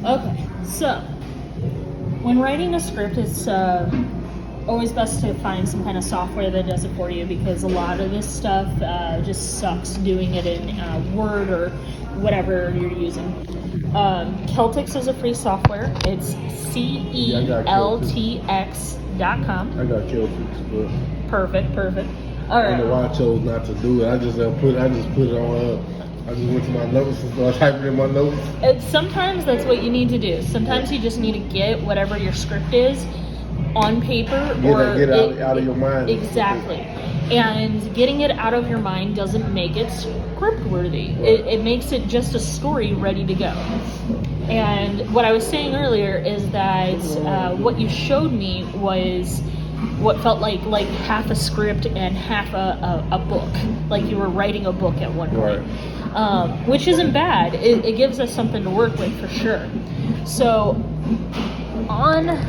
Okay, so when writing a script, it's always best to find some kind of software that does it for you, because a lot of this stuff just sucks doing it in Word or whatever you're using. Celtics is a free software. It's CELTX.com. I got Celtics, but Perfect. All I right. don't know why I chose not to do it. I just put it on. I just went to my notes and started typing in my notes. Sometimes that's what you need to do. Sometimes you just need to get whatever your script is on paper, Get it out of your mind. Exactly. And getting it out of your mind doesn't make it script worthy. Right. It makes it just a story ready to go. And what I was saying earlier is that what you showed me was what felt like half a script and half a book, like you were writing a book at one point. Right. Which isn't bad. It gives us something to work with for sure. So on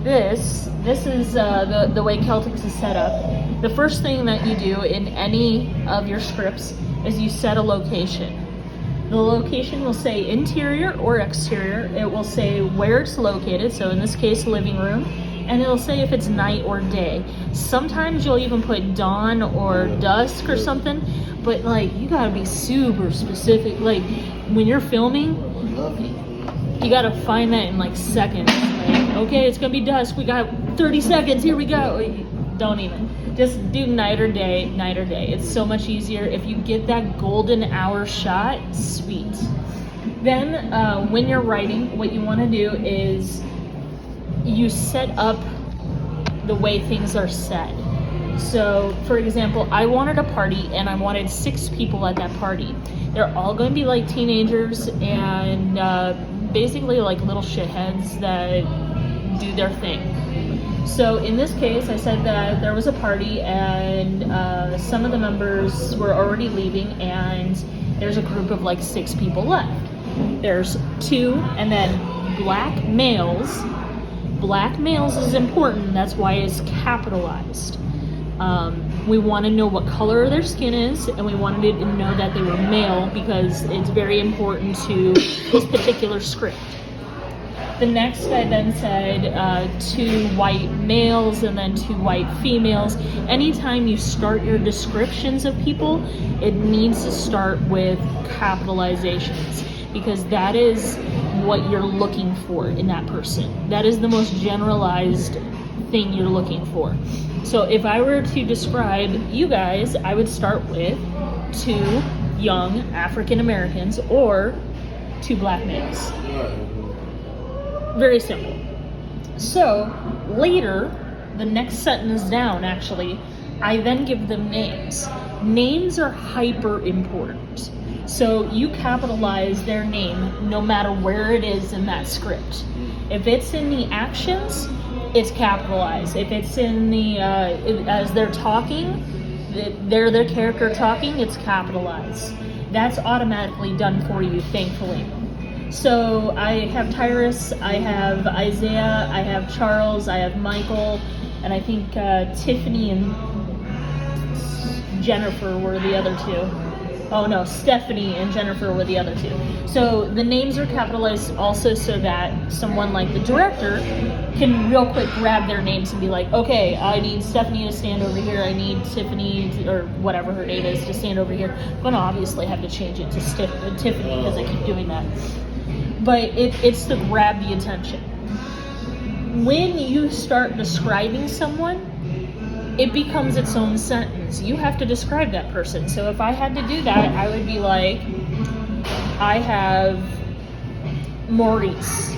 this is the way Celtics is set up. The first thing that you do in any of your scripts is you set a location. The location will say interior or exterior. It will say where it's located, so in this case, living room, and it'll say if it's night or day. Sometimes you'll even put dawn or dusk or something, but like you gotta be super specific. Like when you're filming, you gotta find that in like seconds. Like, okay, it's gonna be dusk. We got 30 seconds. Here we go. Don't even. Just do night or day. It's so much easier. If you get that golden hour shot, sweet. Then when you're writing, what you want to do is you set up the way things are said. So, for example, I wanted a party and I wanted 6 people at that party. They're all going to be like teenagers and basically like little shitheds that do their thing. So in this case, I said that there was a party and some of the members were already leaving and there's a group of like 6 people left. There's 2 and then black males. Black males is important, that's why it's capitalized. We want to know what color their skin is, and we wanted to know that they were male because it's very important to this particular script. The next, I then said 2 white males and then 2 white females. Anytime you start your descriptions of people, it needs to start with capitalizations, because that is what you're looking for in that person. That is the most generalized thing you're looking for. So if I were to describe you guys, I would start with 2 young African Americans or 2 black males. Very simple. So later, the next sentence down actually, I then give them names. Names are hyper important. So you capitalize their name no matter where it is in that script. If it's in the actions, it's capitalized. If it's in the, as they're talking, they're their character talking, it's capitalized. That's automatically done for you, thankfully. So I have Tyrus, I have Isaiah, I have Charles, I have Michael, and I think Tiffany and Jennifer were the other 2. Oh no, Stephanie and Jennifer were the other 2. So the names are capitalized also so that someone like the director can real quick grab their names and be like, okay, I need Stephanie to stand over here, I need Tiffany, or whatever her name is, to stand over here. I'm going to obviously have to change it to Tiffany because I keep doing that. But it's to grab the attention. When you start describing someone, it becomes its own sentence. You have to describe that person. So if I had to do that, I would be like, I have Maurice.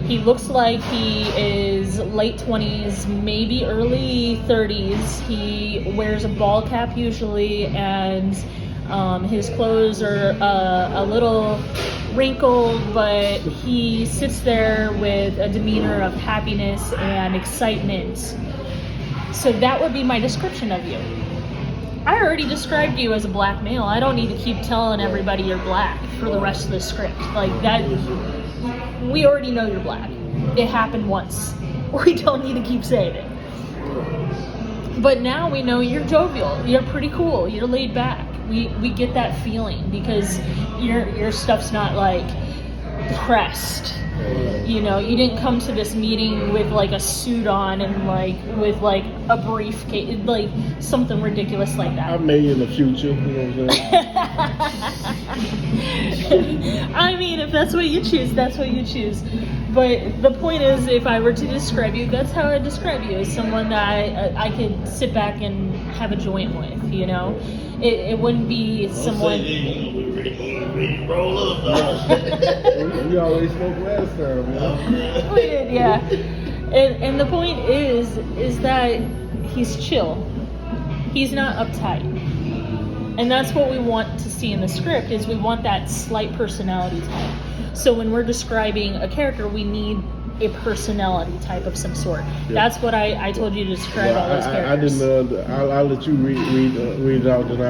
He looks like he is late 20s, maybe early 30s. He wears a ball cap usually, and his clothes are a little wrinkled, but he sits there with a demeanor of happiness and excitement. So that would be my description of you. I already described you as a black male. I don't need to keep telling everybody you're black for the rest of the script. Like that, we already know you're black. It happened once. We don't need to keep saying it. But now we know you're jovial. You're pretty cool. You're laid back. We get that feeling because your stuff's not like pressed. You know, you didn't come to this meeting with like a suit on and like with like a briefcase, like something ridiculous like that. I may in the future, you know what I'm saying? I mean, if that's what you choose, that's what you choose. But the point is, if I were to describe you, that's how I describe you, as someone that I could sit back and have a joint with, you know? It wouldn't be someone... We roll up. We always smoked last time, man. We did, yeah. And the point is that he's chill. He's not uptight. And that's what we want to see in the script, is we want that slight personality type. So when we're describing a character, we need a personality type of some sort. Yeah. That's what I told you to describe all those characters. I'll let you read it out, and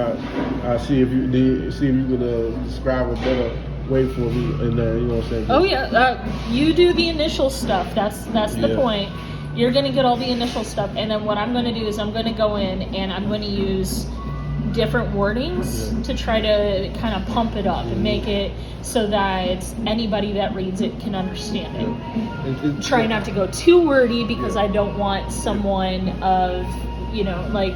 I'll see if you could describe a better way for me. And you know what I'm saying? Oh yeah, you do the initial stuff. That's the point. You're gonna get all the initial stuff, and then what I'm gonna do is I'm gonna go in and I'm gonna use different wordings to try to kind of pump it up and make it so that anybody that reads it can understand it. Try not to go too wordy, because I don't want someone of, you know, like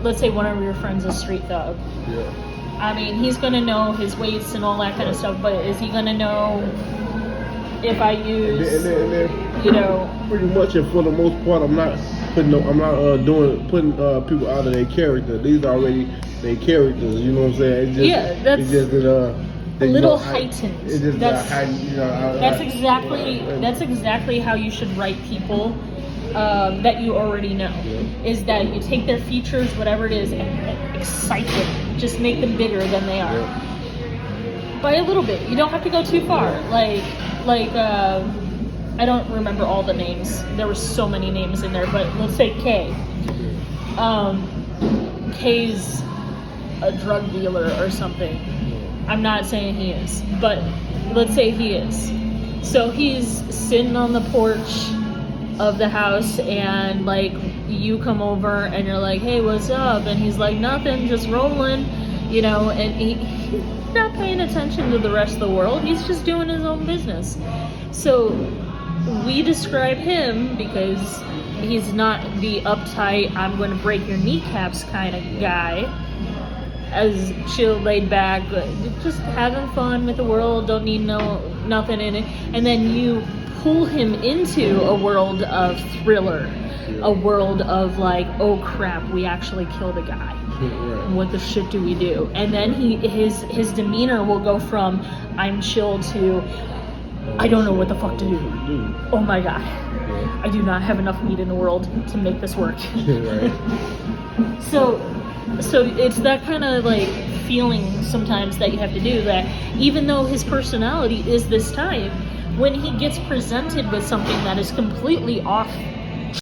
let's say one of your friends is Street Thug. Yeah. I mean, he's gonna know his weights and all that kind of stuff, but is he gonna know if I use, you know? Pretty much, and for the most part, I'm not putting people out of their character. These are already their characters. You know what I'm saying? It's just, that's it's just a little heightened. It's just that's exactly how you should write people that you already know. Is that you take their features, whatever it is, and excite them. Just make them bigger than they are. By a little bit. You don't have to go too far. Like I don't remember all the names. There were so many names in there, but let's say K. K's a drug dealer or something. I'm not saying he is, but let's say he is. So he's sitting on the porch of the house, and like you come over and you're like, hey, what's up? And he's like, nothing, just rolling, you know, and he's not paying attention to the rest of the world. He's just doing his own business. So we describe him because he's not the uptight, I'm going to break your kneecaps kind of guy. As chill, laid back, just having fun with the world, don't need nothing in it. And then you pull him into a world of thriller, a world of like, oh crap, we actually killed a guy. What the shit do we do? And then his demeanor will go from I'm chill to I don't know what the fuck to do. Oh my god, I do not have enough meat in the world to make this work. So it's that kind of like feeling sometimes that you have to do, that even though his personality is this type, when he gets presented with something that is completely off